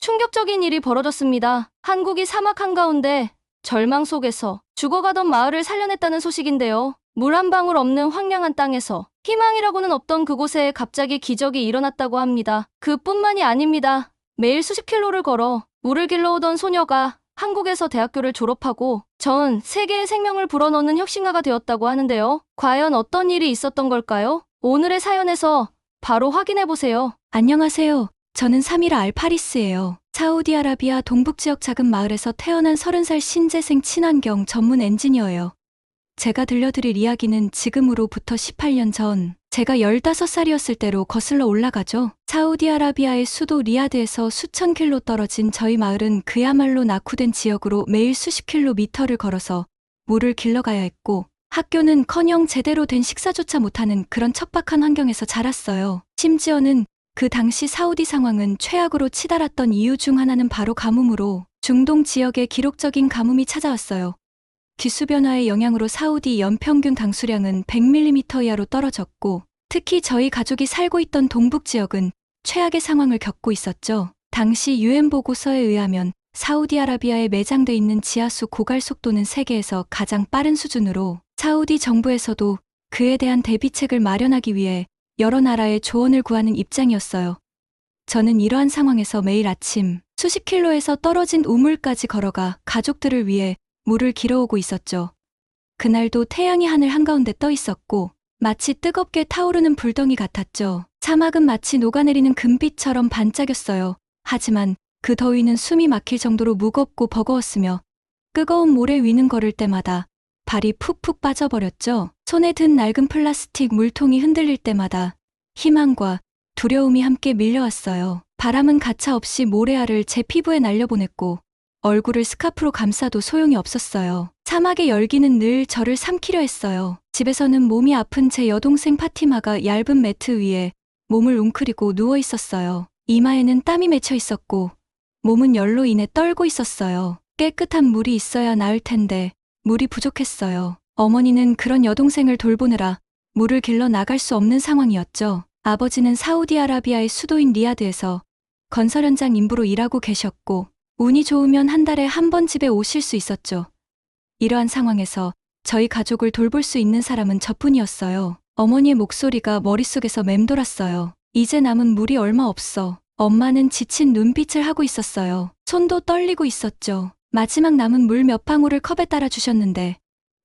충격적인 일이 벌어졌습니다. 한국이 사막 한가운데 절망 속에서 죽어가던 마을을 살려냈다는 소식인데요. 물 한 방울 없는 황량한 땅에서 희망이라고는 없던 그곳에 갑자기 기적이 일어났다고 합니다. 그뿐만이 아닙니다. 매일 수십 킬로를 걸어 물을 길러오던 소녀가 한국에서 대학교를 졸업하고 전 세계의 생명을 불어넣는 혁신가가 되었다고 하는데요. 과연 어떤 일이 있었던 걸까요? 오늘의 사연에서 바로 확인해보세요. 안녕하세요. 저는 사미라 알파리스예요. 사우디아라비아 동북지역 작은 마을에서 태어난 30살 신재생 친환경 전문 엔지니어예요. 제가 들려드릴 이야기는 지금으로부터 18년 전, 제가 15살이었을 때로 거슬러 올라가죠. 사우디아라비아의 수도 리야드에서 수천 킬로 떨어진 저희 마을은 그야말로 낙후된 지역으로 매일 수십 킬로미터를 걸어서 물을 길러가야 했고, 학교는커녕 제대로 된 식사조차 못하는 그런 척박한 환경에서 자랐어요. 심지어는 그 당시 사우디 상황은 최악으로 치달았던 이유 중 하나는 바로 가뭄으로 중동 지역에 기록적인 가뭄이 찾아왔어요. 기수변화의 영향으로 사우디 연평균 강수량은 100mm 이하로 떨어졌고, 특히 저희 가족이 살고 있던 동북 지역은 최악의 상황을 겪고 있었죠. 당시 UN 보고서에 의하면 사우디아라비아에 매장돼 있는 지하수 고갈 속도는 세계에서 가장 빠른 수준으로 사우디 정부에서도 그에 대한 대비책을 마련하기 위해 여러 나라의 조언을 구하는 입장이었어요. 저는 이러한 상황에서 매일 아침 수십 킬로에서 떨어진 우물까지 걸어가 가족들을 위해 물을 길어오고 있었죠. 그날도 태양이 하늘 한가운데 떠 있었고 마치 뜨겁게 타오르는 불덩이 같았죠. 사막은 마치 녹아내리는 금빛처럼 반짝였어요. 하지만 그 더위는 숨이 막힐 정도로 무겁고 버거웠으며 뜨거운 모래 위는 걸을 때마다 발이 푹푹 빠져버렸죠. 손에 든 낡은 플라스틱 물통이 흔들릴 때마다 희망과 두려움이 함께 밀려왔어요. 바람은 가차없이 모래알을 제 피부에 날려보냈고 얼굴을 스카프로 감싸도 소용이 없었어요. 사막의 열기는 늘 저를 삼키려 했어요. 집에서는 몸이 아픈 제 여동생 파티마가 얇은 매트 위에 몸을 웅크리고 누워 있었어요. 이마에는 땀이 맺혀 있었고 몸은 열로 인해 떨고 있었어요. 깨끗한 물이 있어야 나을 텐데 물이 부족했어요. 어머니는 그런 여동생을 돌보느라 물을 길러 나갈 수 없는 상황이었죠. 아버지는 사우디아라비아의 수도인 리야드에서 건설 현장 인부로 일하고 계셨고 운이 좋으면 한 달에 한 번 집에 오실 수 있었죠. 이러한 상황에서 저희 가족을 돌볼 수 있는 사람은 저뿐이었어요. 어머니의 목소리가 머릿속에서 맴돌았어요. 이제 남은 물이 얼마 없어. 엄마는 지친 눈빛을 하고 있었어요. 손도 떨리고 있었죠. 마지막 남은 물 몇 방울을 컵에 따라 주셨는데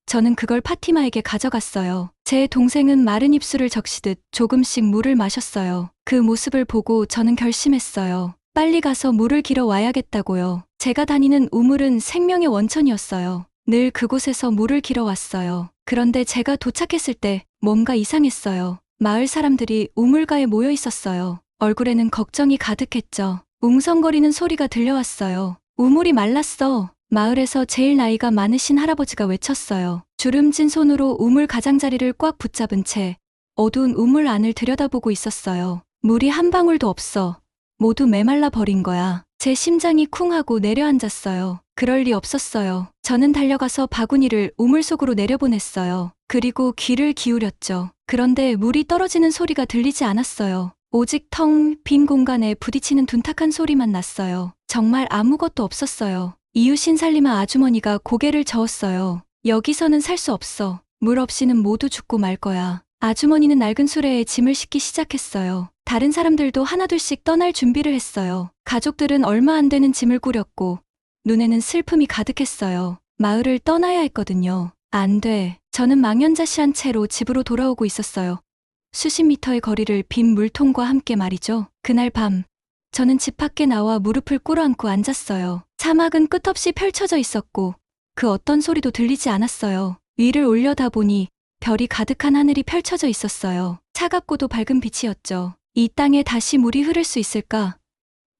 저는 그걸 파티마에게 가져갔어요. 제 동생은 마른 입술을 적시듯 조금씩 물을 마셨어요. 그 모습을 보고 저는 결심했어요. 빨리 가서 물을 길어 와야겠다고요. 제가 다니는 우물은 생명의 원천이었어요. 늘 그곳에서 물을 길어 왔어요. 그런데 제가 도착했을 때 뭔가 이상했어요. 마을 사람들이 우물가에 모여 있었어요. 얼굴에는 걱정이 가득했죠. 웅성거리는 소리가 들려왔어요. 우물이 말랐어. 마을에서 제일 나이가 많으신 할아버지가 외쳤어요. 주름진 손으로 우물 가장자리를 꽉 붙잡은 채 어두운 우물 안을 들여다보고 있었어요. 물이 한 방울도 없어. 모두 메말라 버린 거야. 제 심장이 쿵하고 내려앉았어요. 그럴 리 없었어요. 저는 달려가서 바구니를 우물 속으로 내려보냈어요. 그리고 귀를 기울였죠. 그런데 물이 떨어지는 소리가 들리지 않았어요. 오직 텅 빈 공간에 부딪히는 둔탁한 소리만 났어요. 정말 아무것도 없었어요. 이웃인 살리마 아주머니가 고개를 저었어요. 여기서는 살 수 없어. 물 없이는 모두 죽고 말 거야. 아주머니는 낡은 수레에 짐을 싣기 시작했어요. 다른 사람들도 하나둘씩 떠날 준비를 했어요. 가족들은 얼마 안 되는 짐을 꾸렸고 눈에는 슬픔이 가득했어요. 마을을 떠나야 했거든요. 안 돼. 저는 망연자실한 채로 집으로 돌아오고 있었어요. 수십 미터의 거리를 빈 물통과 함께 말이죠. 그날 밤 저는 집 밖에 나와 무릎을 꿇어안고 앉았어요. 사막은 끝없이 펼쳐져 있었고 그 어떤 소리도 들리지 않았어요. 위를 올려다보니 별이 가득한 하늘이 펼쳐져 있었어요. 차갑고도 밝은 빛이었죠. 이 땅에 다시 물이 흐를 수 있을까?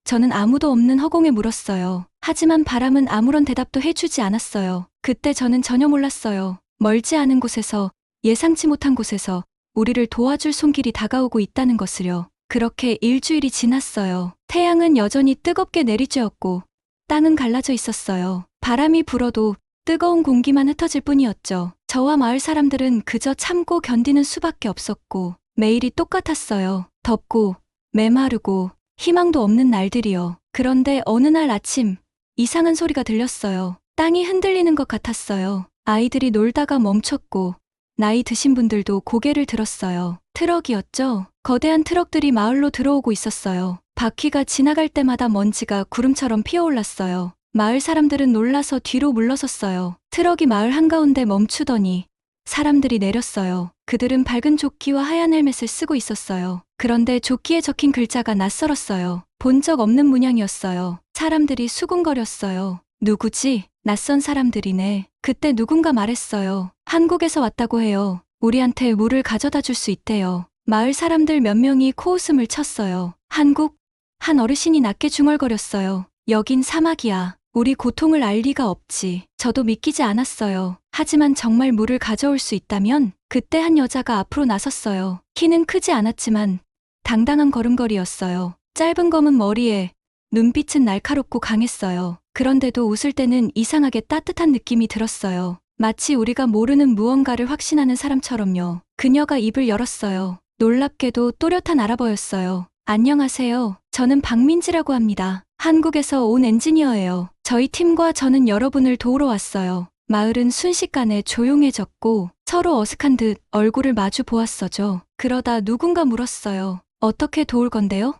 저는 아무도 없는 허공에 물었어요. 하지만 바람은 아무런 대답도 해주지 않았어요. 그때 저는 전혀 몰랐어요. 멀지 않은 곳에서, 예상치 못한 곳에서 우리를 도와줄 손길이 다가오고 있다는 것을요. 그렇게 일주일이 지났어요. 태양은 여전히 뜨겁게 내리쬐었고 땅은 갈라져 있었어요. 바람이 불어도 뜨거운 공기만 흩어질 뿐이었죠. 저와 마을 사람들은 그저 참고 견디는 수밖에 없었고 매일이 똑같았어요. 덥고 메마르고 희망도 없는 날들이요. 그런데 어느 날 아침 이상한 소리가 들렸어요. 땅이 흔들리는 것 같았어요. 아이들이 놀다가 멈췄고 나이 드신 분들도 고개를 들었어요. 트럭이었죠. 거대한 트럭들이 마을로 들어오고 있었어요. 바퀴가 지나갈 때마다 먼지가 구름처럼 피어올랐어요. 마을 사람들은 놀라서 뒤로 물러섰어요. 트럭이 마을 한가운데 멈추더니 사람들이 내렸어요. 그들은 밝은 조끼와 하얀 헬멧을 쓰고 있었어요. 그런데 조끼에 적힌 글자가 낯설었어요. 본 적 없는 문양이었어요. 사람들이 수군거렸어요. 누구지? 낯선 사람들이네. 그때 누군가 말했어요. 한국에서 왔다고 해요. 우리한테 물을 가져다 줄 수 있대요. 마을 사람들 몇 명이 코웃음을 쳤어요. 한국? 한 어르신이 낮게 중얼거렸어요. 여긴 사막이야. 우리 고통을 알 리가 없지. 저도 믿기지 않았어요. 하지만 정말 물을 가져올 수 있다면? 그때 한 여자가 앞으로 나섰어요. 키는 크지 않았지만 당당한 걸음걸이였어요. 짧은 검은 머리에 눈빛은 날카롭고 강했어요. 그런데도 웃을 때는 이상하게 따뜻한 느낌이 들었어요. 마치 우리가 모르는 무언가를 확신하는 사람처럼요. 그녀가 입을 열었어요. 놀랍게도 또렷한 아랍어였어요. 안녕하세요. 저는 박민지라고 합니다. 한국에서 온 엔지니어예요. 저희 팀과 저는 여러분을 도우러 왔어요. 마을은 순식간에 조용해졌고 서로 어색한 듯 얼굴을 마주 보았어죠. 그러다 누군가 물었어요. 어떻게 도울 건데요?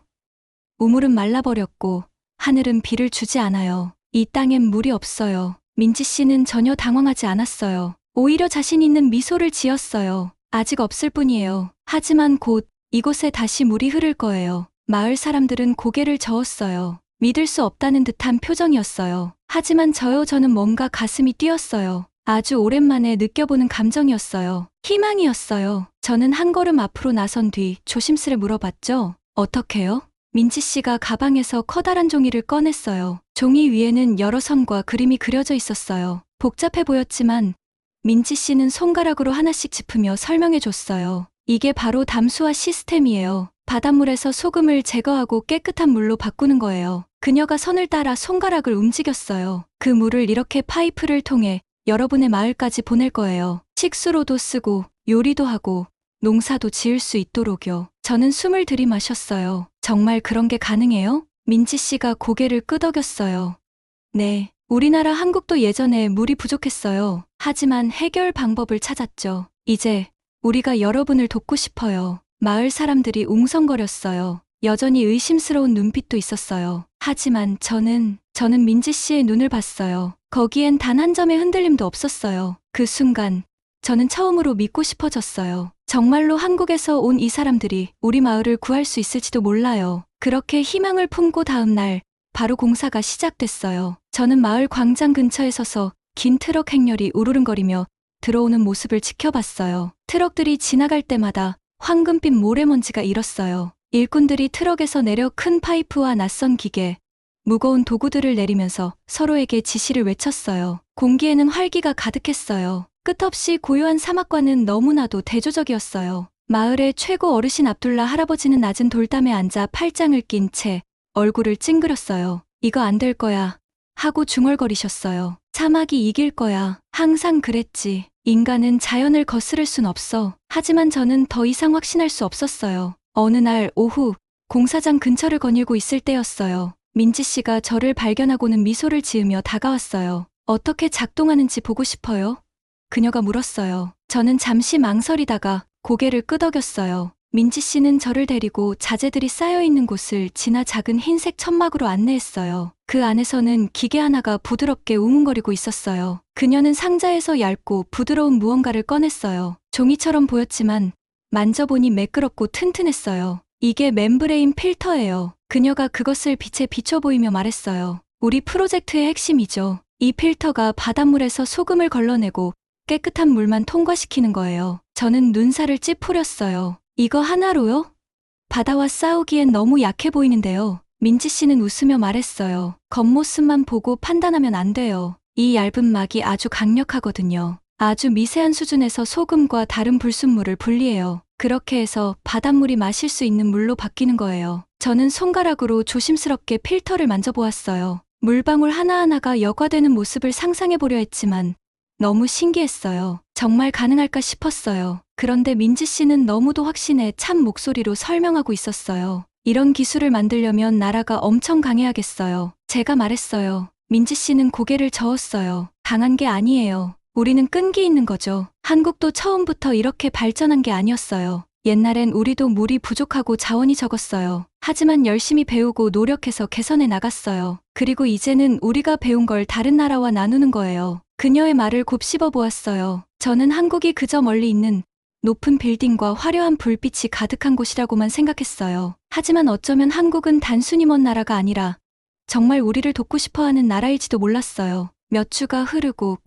우물은 말라버렸고 하늘은 비를 주지 않아요. 이 땅엔 물이 없어요. 민지 씨는 전혀 당황하지 않았어요. 오히려 자신 있는 미소를 지었어요. 아직 없을 뿐이에요. 하지만 곧 이곳에 다시 물이 흐를 거예요. 마을 사람들은 고개를 저었어요. 믿을 수 없다는 듯한 표정이었어요. 하지만 저는 뭔가 가슴이 뛰었어요. 아주 오랜만에 느껴보는 감정이었어요. 희망이었어요. 저는 한 걸음 앞으로 나선 뒤 조심스레 물어봤죠. 어떻게요? 민지 씨가 가방에서 커다란 종이를 꺼냈어요. 종이 위에는 여러 선과 그림이 그려져 있었어요. 복잡해 보였지만 민지 씨는 손가락으로 하나씩 짚으며 설명해 줬어요. 이게 바로 담수화 시스템이에요. 바닷물에서 소금을 제거하고 깨끗한 물로 바꾸는 거예요. 그녀가 선을 따라 손가락을 움직였어요. 그 물을 이렇게 파이프를 통해 여러분의 마을까지 보낼 거예요. 식수로도 쓰고 요리도 하고 농사도 지을 수 있도록요. 저는 숨을 들이마셨어요. 정말 그런 게 가능해요? 민지 씨가 고개를 끄덕였어요. 네. 우리나라 한국도 예전에 물이 부족했어요. 하지만 해결 방법을 찾았죠. 이제 우리가 여러분을 돕고 싶어요. 마을 사람들이 웅성거렸어요. 여전히 의심스러운 눈빛도 있었어요. 하지만 저는 민지 씨의 눈을 봤어요. 거기엔 단 한 점의 흔들림도 없었어요. 그 순간 저는 처음으로 믿고 싶어졌어요. 정말로 한국에서 온 이 사람들이 우리 마을을 구할 수 있을지도 몰라요. 그렇게 희망을 품고 다음 날 바로 공사가 시작됐어요. 저는 마을 광장 근처에 서서 긴 트럭 행렬이 우르릉거리며 들어오는 모습을 지켜봤어요. 트럭들이 지나갈 때마다 황금빛 모래먼지가 일었어요. 일꾼들이 트럭에서 내려 큰 파이프와 낯선 기계, 무거운 도구들을 내리면서 서로에게 지시를 외쳤어요. 공기에는 활기가 가득했어요. 끝없이 고요한 사막과는 너무나도 대조적이었어요. 마을의 최고 어르신 압둘라 할아버지는 낮은 돌담에 앉아 팔짱을 낀 채 얼굴을 찡그렸어요. 이거 안 될 거야 하고 중얼거리셨어요. 사막이 이길 거야. 항상 그랬지. 인간은 자연을 거스를 순 없어. 하지만 저는 더 이상 확신할 수 없었어요. 어느 날 오후 공사장 근처를 거닐고 있을 때였어요. 민지 씨가 저를 발견하고는 미소를 지으며 다가왔어요. 어떻게 작동하는지 보고 싶어요? 그녀가 물었어요. 저는 잠시 망설이다가 고개를 끄덕였어요. 민지 씨는 저를 데리고 자재들이 쌓여있는 곳을 지나 작은 흰색 천막으로 안내했어요. 그 안에서는 기계 하나가 부드럽게 웅웅거리고 있었어요. 그녀는 상자에서 얇고 부드러운 무언가를 꺼냈어요. 종이처럼 보였지만 만져보니 매끄럽고 튼튼했어요. 이게 멤브레인 필터예요. 그녀가 그것을 빛에 비춰 보이며 말했어요. 우리 프로젝트의 핵심이죠. 이 필터가 바닷물에서 소금을 걸러내고 깨끗한 물만 통과시키는 거예요. 저는 눈살을 찌푸렸어요. 이거 하나로요? 바다와 싸우기엔 너무 약해 보이는데요. 민지 씨는 웃으며 말했어요. 겉모습만 보고 판단하면 안 돼요. 이 얇은 막이 아주 강력하거든요. 아주 미세한 수준에서 소금과 다른 불순물을 분리해요. 그렇게 해서 바닷물이 마실 수 있는 물로 바뀌는 거예요. 저는 손가락으로 조심스럽게 필터를 만져보았어요. 물방울 하나하나가 여과되는 모습을 상상해보려 했지만 너무 신기했어요. 정말 가능할까 싶었어요. 그런데 민지 씨는 너무도 확신에 찬 목소리로 설명하고 있었어요. 이런 기술을 만들려면 나라가 엄청 강해야겠어요. 제가 말했어요. 민지 씨는 고개를 저었어요. 강한 게 아니에요. 우리는 끈기 있는 거죠. 한국도 처음부터 이렇게 발전한 게 아니었어요. 옛날엔 우리도 물이 부족하고 자원이 적었어요. 하지만 열심히 배우고 노력해서 개선해 나갔어요. 그리고 이제는 우리가 배운 걸 다른 나라와 나누는 거예요. 그녀의 말을 곱씹어 보았어요. 저는 한국이 그저 멀리 있는 높은 빌딩과 화려한 불빛이 가득한 곳이라고만 생각했어요. 하지만 어쩌면 한국은 단순히 먼 나라가 아니라 정말 우리를 돕고 싶어하는 나라일지도 몰랐어요. 몇 주가 흐르고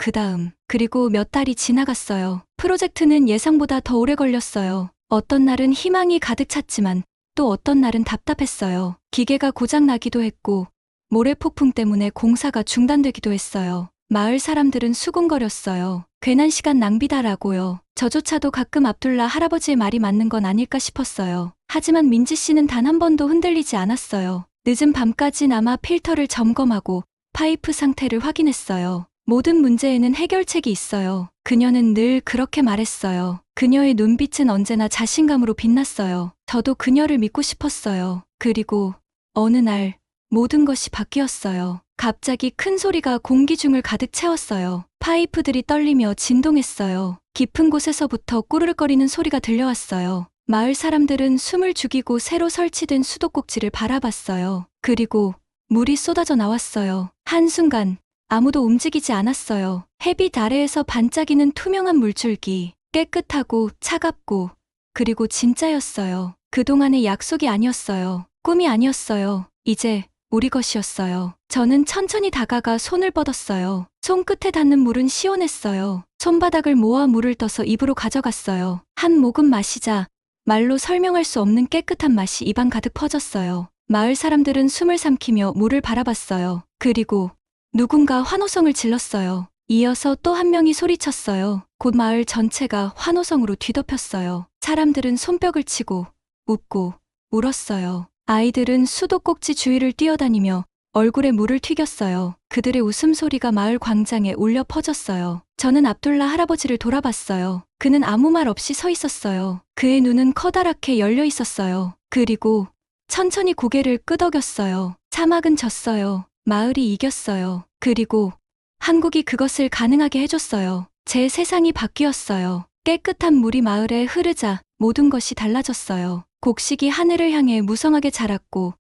그리고 몇 달이 지나갔어요. 프로젝트는 예상보다 더 오래 걸렸어요. 어떤 날은 희망이 가득 찼지만 또 어떤 날은 답답했어요. 기계가 고장나기도 했고 모래폭풍 때문에 공사가 중단되기도 했어요. 마을 사람들은 수군거렸어요. 괜한 시간 낭비다라고요. 저조차도 가끔 압둘라 할아버지의 말이 맞는 건 아닐까 싶었어요. 하지만 민지 씨는 단 한 번도 흔들리지 않았어요. 늦은 밤까지 남아 필터를 점검하고 파이프 상태를 확인했어요. 모든 문제에는 해결책이 있어요. 그녀는 늘 그렇게 말했어요. 그녀의 눈빛은 언제나 자신감으로 빛났어요. 저도 그녀를 믿고 싶었어요. 그리고 어느 날 모든 것이 바뀌었어요. 갑자기 큰 소리가 공기 중을 가득 채웠어요. 파이프들이 떨리며 진동했어요. 깊은 곳에서부터 꾸르륵거리는 소리가 들려왔어요. 마을 사람들은 숨을 죽이고 새로 설치된 수도꼭지를 바라봤어요. 그리고 물이 쏟아져 나왔어요. 한순간 아무도 움직이지 않았어요. 햇빛 아래에서 반짝이는 투명한 물줄기. 깨끗하고 차갑고 그리고 진짜였어요. 그동안의 약속이 아니었어요. 꿈이 아니었어요. 이제 우리 것이었어요. 저는 천천히 다가가 손을 뻗었어요. 손끝에 닿는 물은 시원했어요. 손바닥을 모아 물을 떠서 입으로 가져갔어요. 한 모금 마시자 말로 설명할 수 없는 깨끗한 맛이 입안 가득 퍼졌어요. 마을 사람들은 숨을 삼키며 물을 바라봤어요. 그리고 누군가 환호성을 질렀어요. 이어서 또 한 명이 소리쳤어요. 곧 마을 전체가 환호성으로 뒤덮였어요. 사람들은 손뼉을 치고 웃고 울었어요. 아이들은 수도꼭지 주위를 뛰어다니며 얼굴에 물을 튀겼어요. 그들의 웃음소리가 마을 광장에 울려 퍼졌어요. 저는 압둘라 할아버지를 돌아봤어요. 그는 아무 말 없이 서 있었어요. 그의 눈은 커다랗게 열려 있었어요. 그리고 천천히 고개를 끄덕였어요. 사막은 졌어요. 마을이 이겼어요. 그리고 한국이 그것을 가능하게 해줬어요. 제 세상이 바뀌었어요. 깨끗한 물이 마을에 흐르자 모든 것이 달라졌어요. 곡식이 하늘을 향해 무성하게 자랐고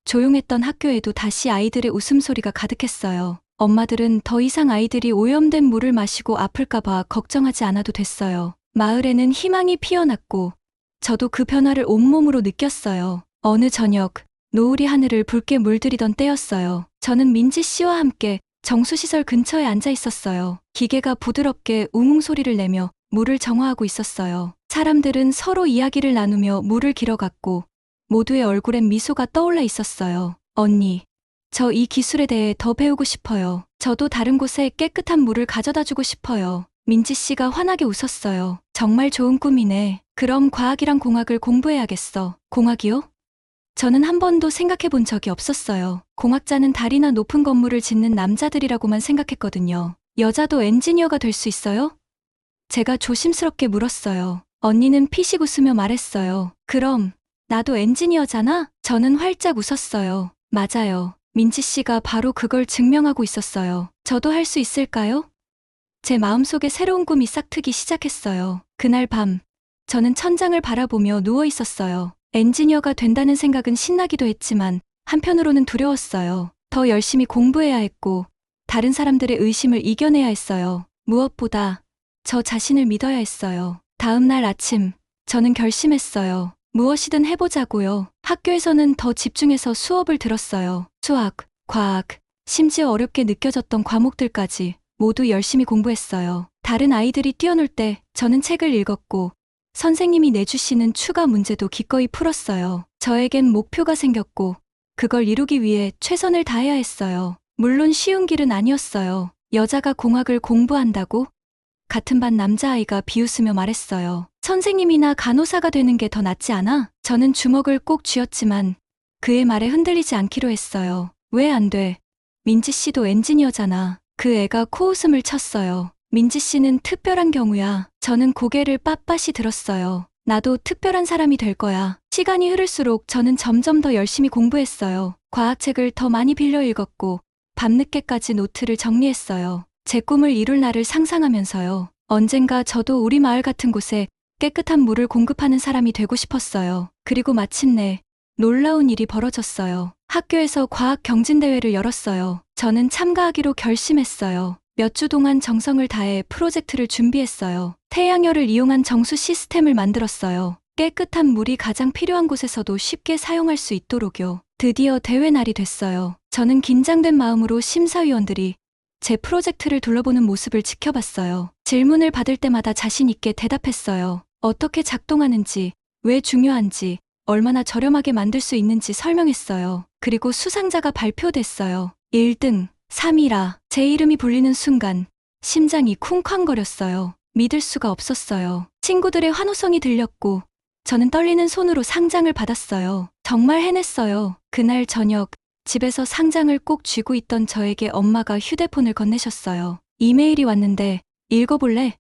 조용했던 학교에도 다시 아이들의 웃음소리가 가득했어요. 엄마들은 더 이상 아이들이 오염된 물을 마시고 아플까봐 걱정하지 않아도 됐어요. 마을에는 희망이 피어났고 저도 그 변화를 온몸으로 느꼈어요. 어느 저녁 노을이 하늘을 붉게 물들이던 때였어요. 저는 민지 씨와 함께 정수시설 근처에 앉아 있었어요. 기계가 부드럽게 웅웅 소리를 내며 물을 정화하고 있었어요. 사람들은 서로 이야기를 나누며 물을 길어갔고 모두의 얼굴엔 미소가 떠올라 있었어요. 언니, 저 이 기술에 대해 더 배우고 싶어요. 저도 다른 곳에 깨끗한 물을 가져다 주고 싶어요. 민지 씨가 환하게 웃었어요. 정말 좋은 꿈이네. 그럼 과학이랑 공학을 공부해야겠어. 공학이요? 저는 한 번도 생각해 본 적이 없었어요. 공학자는 다리나 높은 건물을 짓는 남자들이라고만 생각했거든요. 여자도 엔지니어가 될 수 있어요? 제가 조심스럽게 물었어요. 언니는 피식 웃으며 말했어요. 그럼 나도 엔지니어잖아? 저는 활짝 웃었어요. 맞아요. 민지 씨가 바로 그걸 증명하고 있었어요. 저도 할 수 있을까요? 제 마음속에 새로운 꿈이 싹트기 시작했어요. 그날 밤 저는 천장을 바라보며 누워 있었어요. 엔지니어가 된다는 생각은 신나기도 했지만 한편으로는 두려웠어요. 더 열심히 공부해야 했고 다른 사람들의 의심을 이겨내야 했어요. 무엇보다 저 자신을 믿어야 했어요. 다음 날 아침 저는 결심했어요. 무엇이든 해보자고요. 학교에서는 더 집중해서 수업을 들었어요. 수학, 과학, 심지어 어렵게 느껴졌던 과목들까지 모두 열심히 공부했어요. 다른 아이들이 뛰어놀 때 저는 책을 읽었고 선생님이 내주시는 추가 문제도 기꺼이 풀었어요. 저에겐 목표가 생겼고 그걸 이루기 위해 최선을 다해야 했어요. 물론 쉬운 길은 아니었어요. 여자가 공학을 공부한다고? 같은 반 남자아이가 비웃으며 말했어요. 선생님이나 간호사가 되는 게 더 낫지 않아? 저는 주먹을 꼭 쥐었지만 그의 말에 흔들리지 않기로 했어요. 왜 안 돼? 민지 씨도 엔지니어잖아. 그 애가 코웃음을 쳤어요. 민지 씨는 특별한 경우야. 저는 고개를 빳빳이 들었어요. 나도 특별한 사람이 될 거야. 시간이 흐를수록 저는 점점 더 열심히 공부했어요. 과학책을 더 많이 빌려 읽었고 밤늦게까지 노트를 정리했어요. 제 꿈을 이룰 날을 상상하면서요. 언젠가 저도 우리 마을 같은 곳에 깨끗한 물을 공급하는 사람이 되고 싶었어요. 그리고 마침내 놀라운 일이 벌어졌어요. 학교에서 과학 경진대회를 열었어요. 저는 참가하기로 결심했어요. 몇 주 동안 정성을 다해 프로젝트를 준비했어요. 태양열을 이용한 정수 시스템을 만들었어요. 깨끗한 물이 가장 필요한 곳에서도 쉽게 사용할 수 있도록요. 드디어 대회 날이 됐어요. 저는 긴장된 마음으로 심사위원들이 제 프로젝트를 둘러보는 모습을 지켜봤어요. 질문을 받을 때마다 자신 있게 대답했어요. 어떻게 작동하는지, 왜 중요한지, 얼마나 저렴하게 만들 수 있는지 설명했어요. 그리고 수상자가 발표됐어요. 1등, 3위라. 제 이름이 불리는 순간 심장이 쿵쾅거렸어요. 믿을 수가 없었어요. 친구들의 환호성이 들렸고 저는 떨리는 손으로 상장을 받았어요. 정말 해냈어요. 그날 저녁 집에서 상장을 꼭 쥐고 있던 저에게 엄마가 휴대폰을 건네셨어요. 이메일이 왔는데 읽어볼래?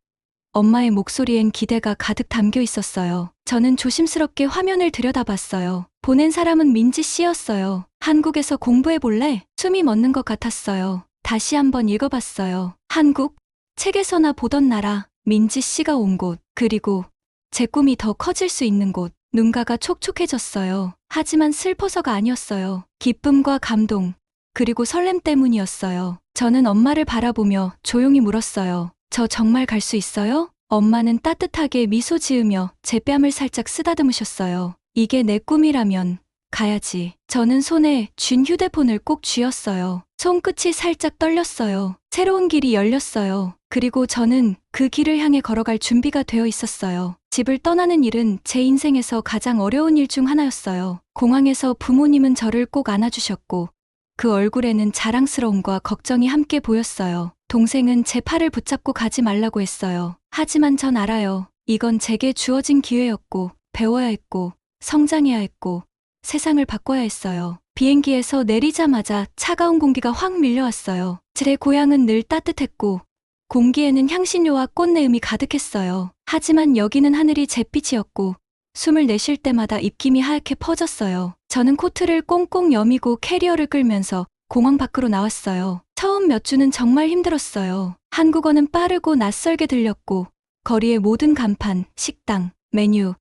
엄마의 목소리엔 기대가 가득 담겨 있었어요. 저는 조심스럽게 화면을 들여다봤어요. 보낸 사람은 민지 씨였어요. 한국에서 공부해볼래? 숨이 멎는 것 같았어요. 다시 한번 읽어봤어요. 한국? 책에서나 보던 나라, 민지 씨가 온 곳, 그리고 제 꿈이 더 커질 수 있는 곳. 눈가가 촉촉해졌어요. 하지만 슬퍼서가 아니었어요. 기쁨과 감동, 그리고 설렘 때문이었어요. 저는 엄마를 바라보며 조용히 물었어요. 저 정말 갈 수 있어요? 엄마는 따뜻하게 미소 지으며 제 뺨을 살짝 쓰다듬으셨어요. 이게 내 꿈이라면 가야지. 저는 손에 쥔 휴대폰을 꼭 쥐었어요. 손끝이 살짝 떨렸어요. 새로운 길이 열렸어요. 그리고 저는 그 길을 향해 걸어갈 준비가 되어 있었어요. 집을 떠나는 일은 제 인생에서 가장 어려운 일 중 하나였어요. 공항에서 부모님은 저를 꼭 안아주셨고 그 얼굴에는 자랑스러움과 걱정이 함께 보였어요. 동생은 제 팔을 붙잡고 가지 말라고 했어요. 하지만 전 알아요. 이건 제게 주어진 기회였고 배워야 했고 성장해야 했고 세상을 바꿔야 했어요. 비행기에서 내리자마자 차가운 공기가 확 밀려왔어요. 제 고향은 늘 따뜻했고 공기에는 향신료와 꽃내음이 가득했어요. 하지만 여기는 하늘이 잿빛이었고 숨을 내쉴 때마다 입김이 하얗게 퍼졌어요. 저는 코트를 꽁꽁 여미고 캐리어를 끌면서 공항 밖으로 나왔어요. 처음 몇 주는 정말 힘들었어요. 한국어는 빠르고 낯설게 들렸고 거리의 모든 간판, 식당, 메뉴,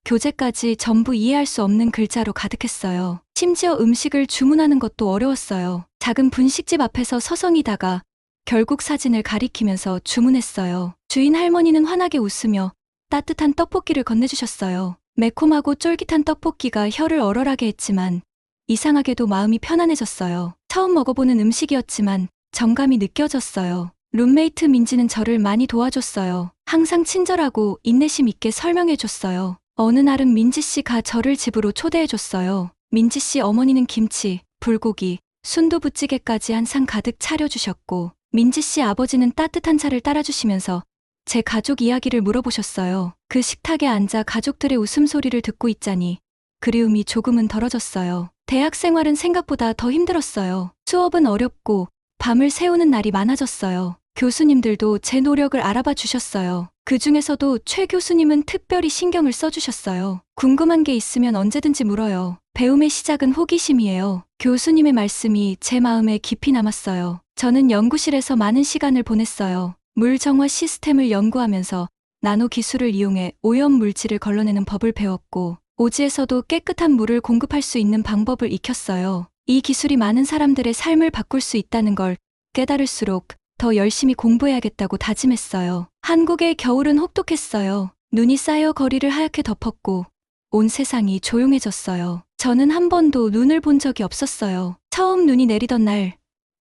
교재까지 전부 이해할 수 없는 글자로 가득했어요. 심지어 음식을 주문하는 것도 어려웠어요. 작은 분식집 앞에서 서성이다가 결국 사진을 가리키면서 주문했어요. 주인 할머니는 환하게 웃으며 따뜻한 떡볶이를 건네주셨어요. 매콤하고 쫄깃한 떡볶이가 혀를 얼얼하게 했지만 이상하게도 마음이 편안해졌어요. 처음 먹어보는 음식이었지만 정감이 느껴졌어요. 룸메이트 민지는 저를 많이 도와줬어요. 항상 친절하고 인내심 있게 설명해줬어요. 어느 날은 민지 씨가 저를 집으로 초대해줬어요. 민지 씨 어머니는 김치, 불고기, 순두부찌개까지 한 상 가득 차려주셨고 민지 씨 아버지는 따뜻한 차를 따라주시면서 제 가족 이야기를 물어보셨어요. 그 식탁에 앉아 가족들의 웃음소리를 듣고 있자니 그리움이 조금은 덜어졌어요. 대학 생활은 생각보다 더 힘들었어요. 수업은 어렵고 밤을 새우는 날이 많아졌어요. 교수님들도 제 노력을 알아봐 주셨어요. 그 중에서도 최 교수님은 특별히 신경을 써주셨어요. 궁금한 게 있으면 언제든지 물어요. 배움의 시작은 호기심이에요. 교수님의 말씀이 제 마음에 깊이 남았어요. 저는 연구실에서 많은 시간을 보냈어요. 물 정화 시스템을 연구하면서 나노 기술을 이용해 오염 물질을 걸러내는 법을 배웠고 오지에서도 깨끗한 물을 공급할 수 있는 방법을 익혔어요. 이 기술이 많은 사람들의 삶을 바꿀 수 있다는 걸 깨달을수록 더 열심히 공부해야겠다고 다짐했어요. 한국의 겨울은 혹독했어요. 눈이 쌓여 거리를 하얗게 덮었고 온 세상이 조용해졌어요. 저는 한 번도 눈을 본 적이 없었어요. 처음 눈이 내리던 날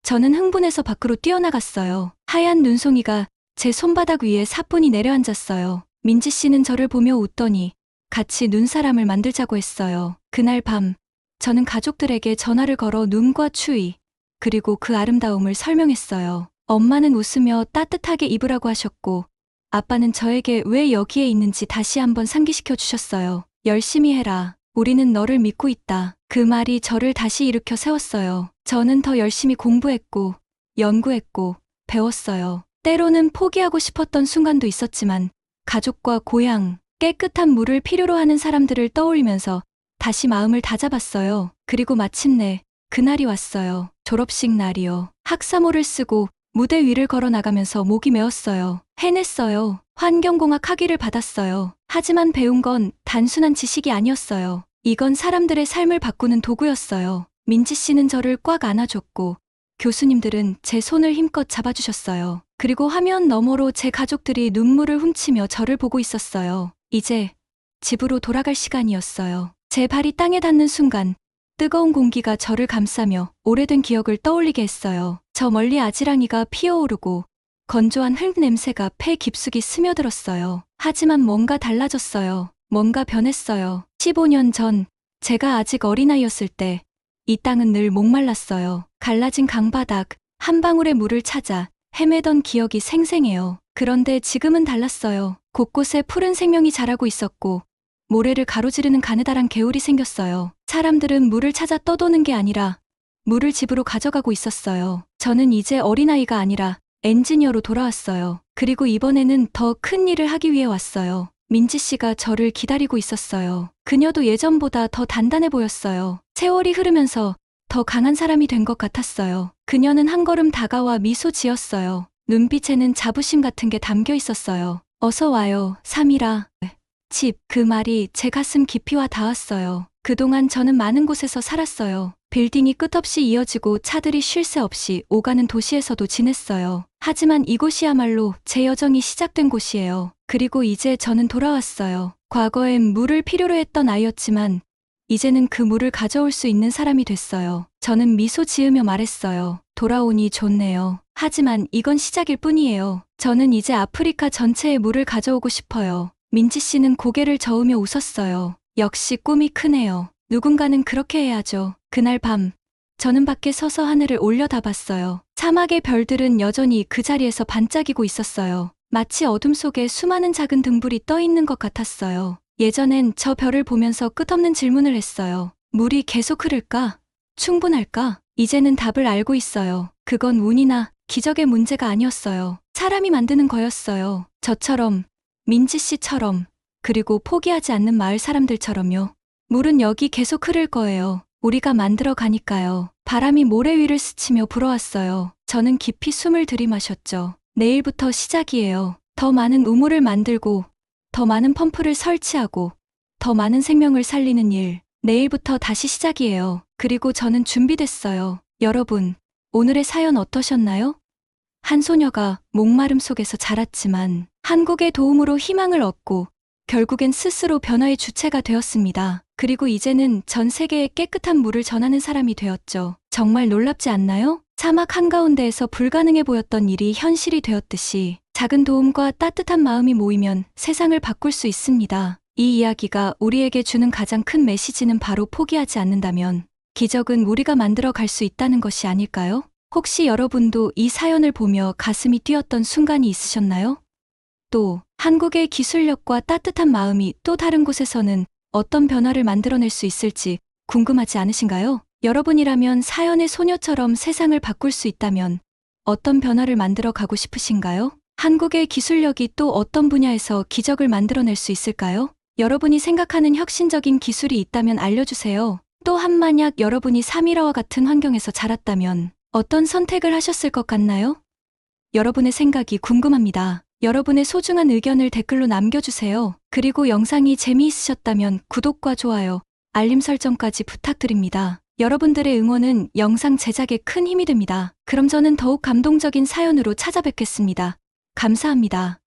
저는 흥분해서 밖으로 뛰어나갔어요. 하얀 눈송이가 제 손바닥 위에 사뿐히 내려앉았어요. 민지 씨는 저를 보며 웃더니 같이 눈사람을 만들자고 했어요. 그날 밤 저는 가족들에게 전화를 걸어 눈과 추위 그리고 그 아름다움을 설명했어요. 엄마는 웃으며 따뜻하게 입으라고 하셨고 아빠는 저에게 왜 여기에 있는지 다시 한번 상기시켜 주셨어요. 열심히 해라. 우리는 너를 믿고 있다. 그 말이 저를 다시 일으켜 세웠어요. 저는 더 열심히 공부했고 연구했고 배웠어요. 때로는 포기하고 싶었던 순간도 있었지만 가족과 고향 깨끗한 물을 필요로 하는 사람들을 떠올리면서 다시 마음을 다잡았어요. 그리고 마침내 그날이 왔어요. 졸업식 날이요. 학사모를 쓰고 무대 위를 걸어 나가면서 목이 메었어요. 해냈어요. 환경공학 학위를 받았어요. 하지만 배운 건 단순한 지식이 아니었어요. 이건 사람들의 삶을 바꾸는 도구였어요. 민지 씨는 저를 꽉 안아줬고 교수님들은 제 손을 힘껏 잡아주셨어요. 그리고 화면 너머로 제 가족들이 눈물을 훔치며 저를 보고 있었어요. 이제 집으로 돌아갈 시간이었어요. 제 발이 땅에 닿는 순간 뜨거운 공기가 저를 감싸며 오래된 기억을 떠올리게 했어요. 저 멀리 아지랑이가 피어오르고 건조한 흙 냄새가 폐 깊숙이 스며들었어요. 하지만 뭔가 달라졌어요. 뭔가 변했어요. 15년 전 제가 아직 어린아이였을 때 이 땅은 늘 목말랐어요. 갈라진 강바닥, 한 방울의 물을 찾아 헤매던 기억이 생생해요. 그런데 지금은 달랐어요. 곳곳에 푸른 생명이 자라고 있었고 모래를 가로지르는 가느다란 개울이 생겼어요. 사람들은 물을 찾아 떠도는 게 아니라 물을 집으로 가져가고 있었어요. 저는 이제 어린아이가 아니라 엔지니어로 돌아왔어요. 그리고 이번에는 더 큰 일을 하기 위해 왔어요. 민지 씨가 저를 기다리고 있었어요. 그녀도 예전보다 더 단단해 보였어요. 세월이 흐르면서 더 강한 사람이 된 것 같았어요. 그녀는 한 걸음 다가와 미소 지었어요. 눈빛에는 자부심 같은 게 담겨 있었어요. 어서 와요, 삼이라. 집, 그 말이 제 가슴 깊이 와 닿았어요. 그동안 저는 많은 곳에서 살았어요. 빌딩이 끝없이 이어지고 차들이 쉴 새 없이 오가는 도시에서도 지냈어요. 하지만 이곳이야말로 제 여정이 시작된 곳이에요. 그리고 이제 저는 돌아왔어요. 과거엔 물을 필요로 했던 아이였지만 이제는 그 물을 가져올 수 있는 사람이 됐어요. 저는 미소 지으며 말했어요. 돌아오니 좋네요. 하지만 이건 시작일 뿐이에요. 저는 이제 아프리카 전체에 물을 가져오고 싶어요. 민지 씨는 고개를 저으며 웃었어요. 역시 꿈이 크네요. 누군가는 그렇게 해야죠. 그날 밤, 저는 밖에 서서 하늘을 올려다봤어요. 사막의 별들은 여전히 그 자리에서 반짝이고 있었어요. 마치 어둠 속에 수많은 작은 등불이 떠 있는 것 같았어요. 예전엔 저 별을 보면서 끝없는 질문을 했어요. 물이 계속 흐를까? 충분할까? 이제는 답을 알고 있어요. 그건 운이나 기적의 문제가 아니었어요. 사람이 만드는 거였어요. 저처럼, 민지 씨처럼, 그리고 포기하지 않는 마을 사람들처럼요. 물은 여기 계속 흐를 거예요. 우리가 만들어 가니까요. 바람이 모래 위를 스치며 불어왔어요. 저는 깊이 숨을 들이마셨죠. 내일부터 시작이에요. 더 많은 우물을 만들고, 더 많은 펌프를 설치하고, 더 많은 생명을 살리는 일. 내일부터 다시 시작이에요. 그리고 저는 준비됐어요. 여러분, 오늘의 사연 어떠셨나요? 한 소녀가 목마름 속에서 자랐지만 한국의 도움으로 희망을 얻고 결국엔 스스로 변화의 주체가 되었습니다. 그리고 이제는 전 세계에 깨끗한 물을 전하는 사람이 되었죠. 정말 놀랍지 않나요? 사막 한가운데에서 불가능해 보였던 일이 현실이 되었듯이 작은 도움과 따뜻한 마음이 모이면 세상을 바꿀 수 있습니다. 이 이야기가 우리에게 주는 가장 큰 메시지는 바로 포기하지 않는다면 기적은 우리가 만들어 갈 수 있다는 것이 아닐까요? 혹시 여러분도 이 사연을 보며 가슴이 뛰었던 순간이 있으셨나요? 또 한국의 기술력과 따뜻한 마음이 또 다른 곳에서는 어떤 변화를 만들어낼 수 있을지 궁금하지 않으신가요? 여러분이라면 사연의 소녀처럼 세상을 바꿀 수 있다면 어떤 변화를 만들어 가고 싶으신가요? 한국의 기술력이 또 어떤 분야에서 기적을 만들어낼 수 있을까요? 여러분이 생각하는 혁신적인 기술이 있다면 알려주세요. 또한 만약 여러분이 사미라와 같은 환경에서 자랐다면 어떤 선택을 하셨을 것 같나요? 여러분의 생각이 궁금합니다. 여러분의 소중한 의견을 댓글로 남겨주세요. 그리고 영상이 재미있으셨다면 구독과 좋아요, 알림 설정까지 부탁드립니다. 여러분들의 응원은 영상 제작에 큰 힘이 됩니다. 그럼 저는 더욱 감동적인 사연으로 찾아뵙겠습니다. 감사합니다.